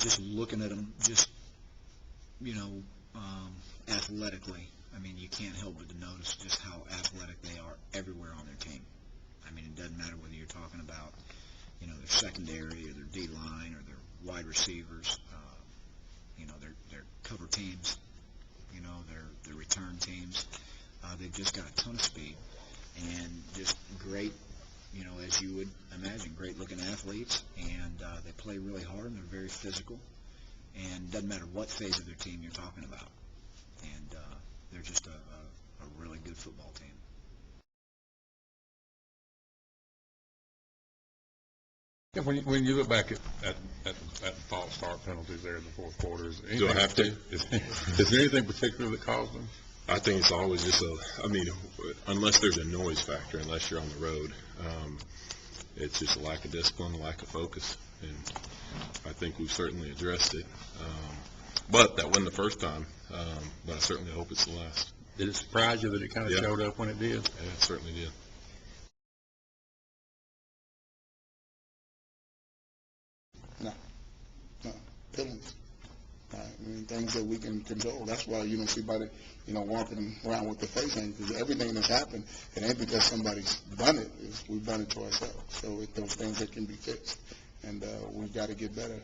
just looking at them, just, you know, athletically, I mean, you can't help but to notice just how athletic they are everywhere on their team. I mean, it doesn't matter whether you're talking about, you know, their secondary or their D-line or their wide receivers, you know, their cover teams, you know, their return teams. They've just got a ton of speed and just great, you know, as you would imagine, great-looking athletes, and they play really hard, and they're very physical, and it doesn't matter what phase of their team you're talking about, and they're just a really good football team. Yeah, when you look back at the false start penalties there in the fourth quarter, do I have to? Is there anything particular that caused them? I think it's always just I mean, unless there's a noise factor, unless you're on the road, it's just a lack of discipline, a lack of focus, and I think we've certainly addressed it. But that wasn't the first time, but I certainly hope it's the last. Did it surprise you that it kind of showed up when it did? Yeah, it certainly did. No, penalties. I mean, things that we can control. That's why you don't see anybody, you know, walking around with their face hanging, because everything that's happened, it ain't because somebody's done it. We've done it to ourselves. So those things that can be fixed, and we've got to get better.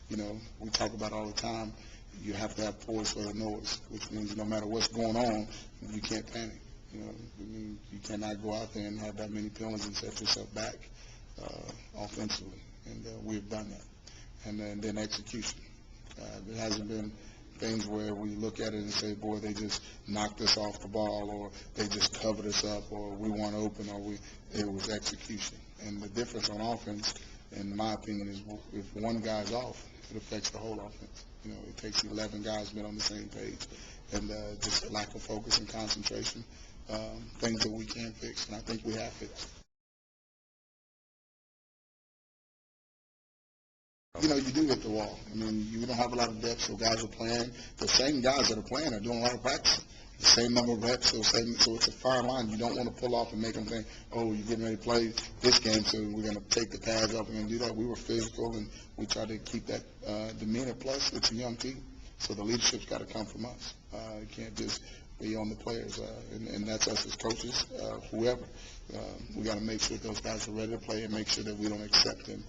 You know, we talk about all the time, you have to have poise for the noise, which means no matter what's going on, you can't panic. You know, I mean, you cannot go out there and have that many penalties and set yourself back offensively, and we've done that. And then execution. There hasn't been things where we look at it and say, boy, they just knocked us off the ball, or they just covered us up, or we weren't open, or it was execution. And the difference on offense, in my opinion, is if one guy's off, it affects the whole offense. You know, it takes 11 guys being on the same page, and just a lack of focus and concentration, things that we can fix, and I think we have fixed. You know, you do hit the wall. I mean, you don't have a lot of depth, so guys are playing. The same guys that are playing are doing a lot of practice. The same number of reps, so it's a fine line. You don't want to pull off and make them think, oh, you're getting ready to play this game, so we're going to take the pads off and do that. We were physical, and we tried to keep that demeanor. Plus, it's a young team, so the leadership's got to come from us. It can't just be on the players, and that's us as coaches, whoever. We got to make sure those guys are ready to play and make sure that we don't accept them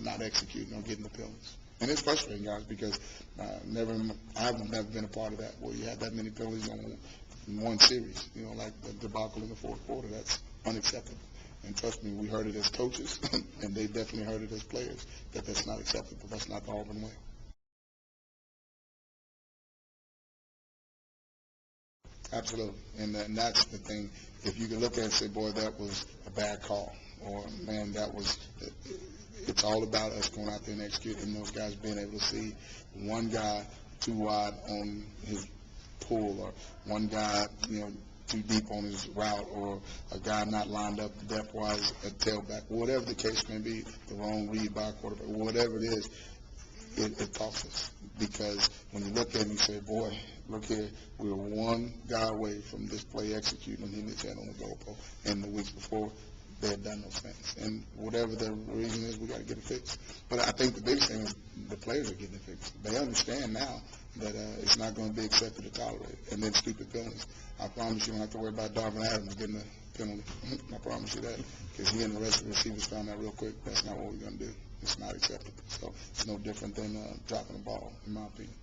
not executing or getting the penalties. And it's frustrating, guys, because I've never been a part of that, where you have that many penalties in one series. You know, like the debacle in the fourth quarter. That's unacceptable. And trust me, we heard it as coaches, and they definitely heard it as players, that that's not acceptable. That's not the Auburn way. Absolutely. And that's the thing. If you can look at it and say, boy, that was a bad call, or, man, it's all about us going out there and executing, those guys being able to see one guy too wide on his pull, or one guy, you know, too deep on his route, or a guy not lined up depth-wise at tailback, whatever the case may be, the wrong read by a quarterback, whatever it is, it costs us. Because when you look at it, you say, boy, look here, we were one guy away from this play executing and hitting his head on the goalpost. And the weeks before, they had done those things. And whatever the reason is, we got to get it fixed. But I think the biggest thing is the players are getting it fixed. They understand now that it's not going to be accepted to tolerate. And then stupid penalties. I promise you don't have to worry about Darvin Adams getting a penalty. I promise you that. Because he and the rest of the receivers found out real quick that's not what we're going to do. It's not acceptable. So it's no different than dropping the ball, in my opinion.